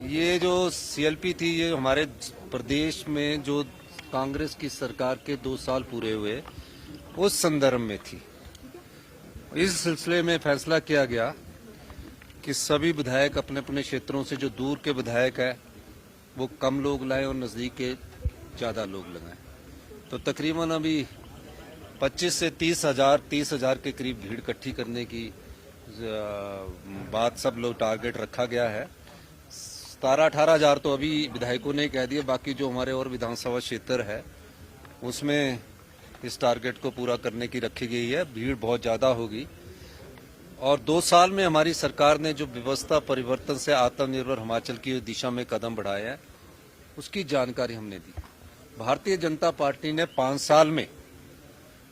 ये जो सीएलपी थी, ये हमारे प्रदेश में जो कांग्रेस की सरकार के 2 साल पूरे हुए उस संदर्भ में थी। इस सिलसिले में फैसला किया गया कि सभी विधायक अपने अपने क्षेत्रों से, जो दूर के विधायक है वो कम लोग लाएं और नज़दीक के ज़्यादा लोग लगाएं। तो तकरीबन अभी 25 से 30,000 के करीब भीड़ इकट्ठी करने की बात सब लोग टारगेट रखा गया है। 17-18 हजार तो अभी विधायकों ने कह दिए, बाकी जो हमारे और विधानसभा क्षेत्र है उसमें इस टारगेट को पूरा करने की रखी गई है। भीड़ बहुत ज़्यादा होगी और 2 साल में हमारी सरकार ने जो व्यवस्था परिवर्तन से आत्मनिर्भर हिमाचल की दिशा में कदम बढ़ाया है उसकी जानकारी हमने दी। भारतीय जनता पार्टी ने 5 साल में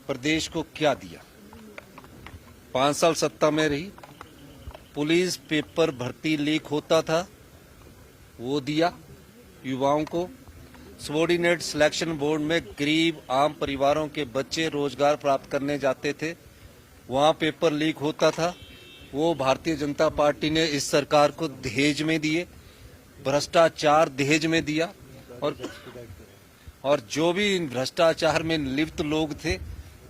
प्रदेश को क्या दिया। 5 साल सत्ता में रही, पुलिस पेपर भर्ती लीक होता था वो दिया युवाओं को। सबॉर्डिनेट सिलेक्शन बोर्ड में गरीब आम परिवारों के बच्चे रोजगार प्राप्त करने जाते थे, वहां पेपर लीक होता था, वो भारतीय जनता पार्टी ने इस सरकार को दहेज में दिए। भ्रष्टाचार दहेज में दिया और जो भी भ्रष्टाचार में लिप्त लोग थे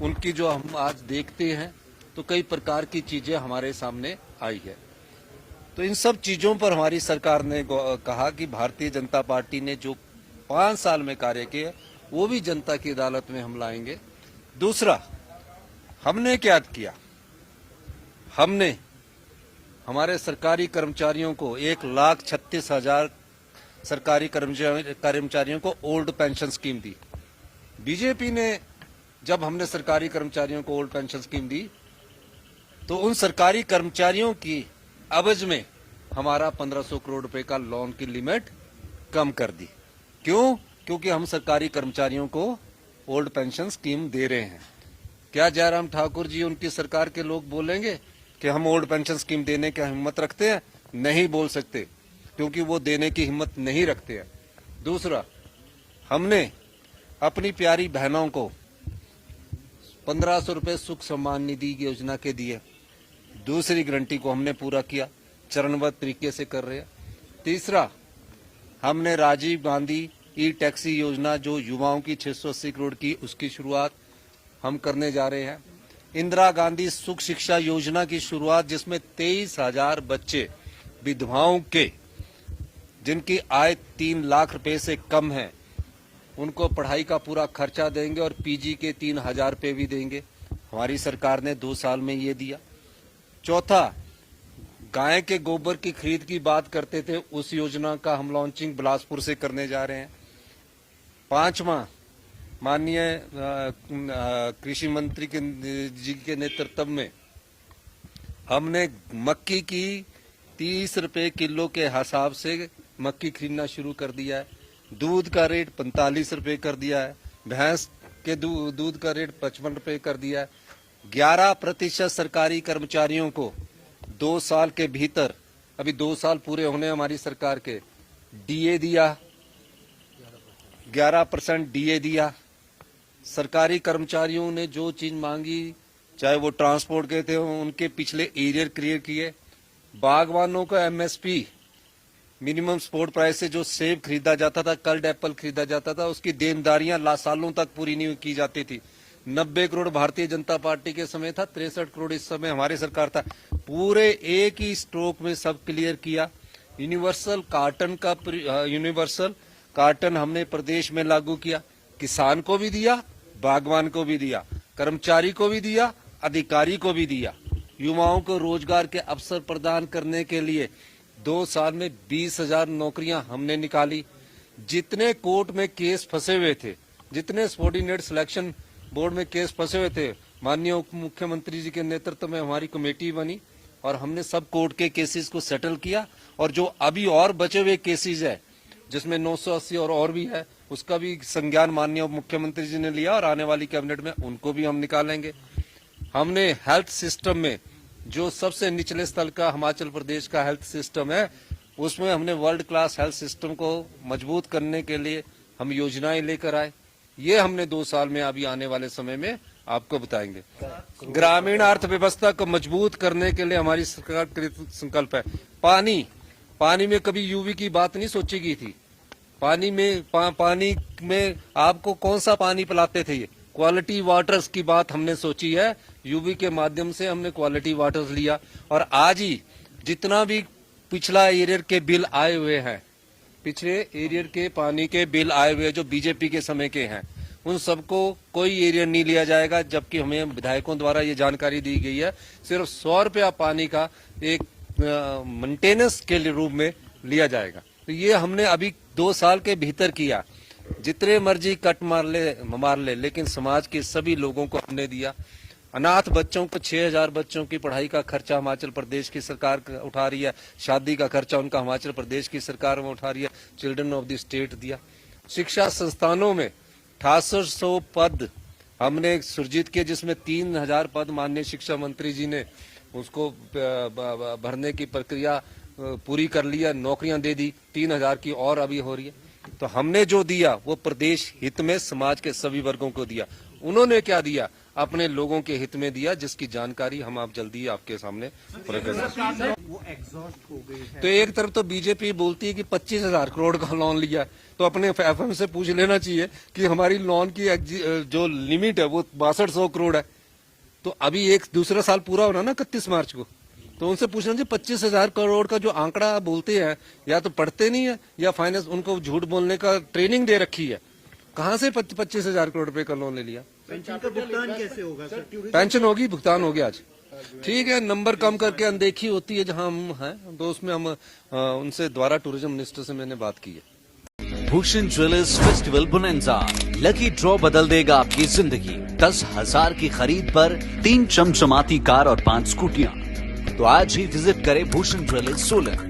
उनकी जो हम आज देखते हैं तो कई प्रकार की चीजें हमारे सामने आई है। तो इन सब चीजों पर हमारी सरकार ने कहा कि भारतीय जनता पार्टी ने जो 5 साल में कार्य किए वो भी जनता की अदालत में हम लाएंगे। दूसरा, हमने क्या किया, हमने हमारे सरकारी कर्मचारियों को 1,36,000 सरकारी कर्मचारियों को ओल्ड पेंशन स्कीम दी। बीजेपी ने जब हमने सरकारी कर्मचारियों को ओल्ड पेंशन स्कीम दी तो उन सरकारी कर्मचारियों की अवज में हमारा 1500 करोड़ रुपए का लोन की लिमिट कम कर दी। क्यों? क्योंकि हम सरकारी कर्मचारियों को ओल्ड पेंशन स्कीम दे रहे हैं। क्या जयराम ठाकुर जी, उनकी सरकार के लोग बोलेंगे कि हम ओल्ड पेंशन स्कीम देने की हिम्मत रखते हैं? नहीं बोल सकते, क्योंकि वो देने की हिम्मत नहीं रखते हैं। दूसरा, हमने अपनी प्यारी बहनों को 1500 रुपए सुख सम्मान निधि योजना के दिए। दूसरी गारंटी को हमने पूरा किया, चरणबद्ध तरीके से कर रहे हैं। तीसरा, हमने राजीव गांधी ई टैक्सी योजना जो युवाओं की 680 करोड़ की, उसकी शुरुआत हम करने जा रहे हैं। इंदिरा गांधी सुख शिक्षा योजना की शुरुआत, जिसमें 23,000 बच्चे विधवाओं के जिनकी आय 3 लाख रुपए से कम है उनको पढ़ाई का पूरा खर्चा देंगे और पीजी के 3,000 रुपए भी देंगे। हमारी सरकार ने 2 साल में ये दिया। चौथा, गाय के गोबर की खरीद की बात करते थे, उस योजना का हम लॉन्चिंग बिलासपुर से करने जा रहे हैं। 5वां, माननीय कृषि मंत्री जी के नेतृत्व में हमने मक्की की 30 रुपए किलो के हिसाब से मक्की खरीदना शुरू कर दिया है। दूध का रेट 45 रुपए कर दिया है। भैंस के दूध का रेट 55 रुपए कर दिया है। 11% सरकारी कर्मचारियों को 2 साल के भीतर, अभी 2 साल पूरे होने हमारी सरकार के, डीए दिया, 11% डीए दिया। सरकारी कर्मचारियों ने जो चीज मांगी, चाहे वो ट्रांसपोर्ट के थे, उनके पिछले एरियर क्लियर किए। बागवानों को एमएसपी मिनिमम सपोर्ट प्राइस से जो सेब खरीदा जाता था, कल्ड एप्पल खरीदा जाता था, उसकी देनदारियां सालों तक पूरी नहीं की जाती थी। 90 करोड़ भारतीय जनता पार्टी के समय था, 63 करोड़ इस समय हमारी सरकार था। पूरे एक ही स्ट्रोक में सब क्लियर किया। यूनिवर्सल कार्टन हमने प्रदेश में लागू किया। किसान को भी दिया, बागवान को भी दिया, कर्मचारी को भी दिया, अधिकारी को भी दिया। युवाओं को रोजगार के अवसर प्रदान करने के लिए 2 साल में 20,000 नौकरियां हमने निकाली। जितने कोर्ट में केस फंसे हुए थे, जितने सबॉर्डिनेट सिलेक्शन बोर्ड में केस फंसे हुए थे, माननीय उप मुख्यमंत्री जी के नेतृत्व में हमारी कमेटी बनी और हमने सब कोर्ट के केसेस को सेटल किया। और जो अभी और बचे हुए केसेस है, जिसमें 980 और भी है, उसका भी संज्ञान माननीय उप मुख्यमंत्री जी ने लिया और आने वाली कैबिनेट में उनको भी हम निकालेंगे। हमने हेल्थ सिस्टम में जो सबसे निचले स्तर का हिमाचल प्रदेश का हेल्थ सिस्टम है, उसमें हमने वर्ल्ड क्लास हेल्थ सिस्टम को मजबूत करने के लिए हम योजनाएं लेकर आए। ये हमने 2 साल में अभी आने वाले समय में आपको बताएंगे। ग्रामीण अर्थव्यवस्था को मजबूत करने के लिए हमारी सरकार कृत संकल्प है। पानी पानी में कभी यूवी की बात नहीं सोची गई थी। पानी में पानी में आपको कौन सा पानी पिलाते थे? ये क्वालिटी वाटर्स की बात हमने सोची है। यूवी के माध्यम से हमने क्वालिटी वाटर्स लिया, और आज ही जितना भी पिछला एरियर के बिल आए हुए हैं, पिछले एरियर के पानी के बिल आए हुए जो बीजेपी के समय के हैं, उन सबको कोई एरियर नहीं लिया जाएगा। जबकि हमें विधायकों द्वारा ये जानकारी दी गई है सिर्फ 100 रुपया पानी का एक मेंटेनेंस के रूप में लिया जाएगा। तो ये हमने अभी 2 साल के भीतर किया। जितने मर्जी कट मार ले, लेकिन समाज के सभी लोगों को हमने दिया। अनाथ बच्चों को 6000 बच्चों की पढ़ाई का खर्चा हिमाचल प्रदेश की सरकार उठा रही है। शादी का खर्चा उनका हिमाचल प्रदेश की सरकार में उठा रही है। चिल्ड्रन ऑफ द स्टेट दिया। शिक्षा संस्थानों में 6800 पद हमने सृजित किए, जिसमें 3000 पद माननीय शिक्षा मंत्री जी ने उसको भरने की प्रक्रिया पूरी कर लिया, नौकरियां दे दी। 3000 की और अभी हो रही है। तो हमने जो दिया वो प्रदेश हित में समाज के सभी वर्गों को दिया। उन्होंने क्या दिया? अपने लोगों के हित में दिया, जिसकी जानकारी हम आप जल्दी आपके सामने प्रकट। तो एक तरफ तो बीजेपी बोलती है कि 25,000 करोड़ का लोन लिया, तो अपने एफएम से पूछ लेना चाहिए कि हमारी लोन की जो लिमिट है वो 6200 करोड़ है। तो अभी एक दूसरा साल पूरा हो रहा ना 31 मार्च को, तो उनसे पूछना चाहिए 25,000 करोड़ का जो आंकड़ा बोलते हैं, या तो पढ़ते नहीं है या फाइनेंस उनको झूठ बोलने का ट्रेनिंग दे रखी है। कहां से 25,000 करोड़ रुपए का लोन ले लिया? पेंशन का भुगतान कैसे होगा सर? पेंशन होगी, भुगतान हो गया आज। ठीक है, नंबर कम करके अनदेखी होती है जहां हम हैं, तो उसमें हम उनसे द्वारा टूरिज्म मिनिस्टर से मैंने बात की है। Bhushan jewellers festival bonanza, lucky draw बदल देगा आपकी जिंदगी। 10,000 की खरीद पर 3 चमचमाती कार और 5 स्कूटियां। तो आज ही विजिट करें भूषण ज्वेलर्स सोलन।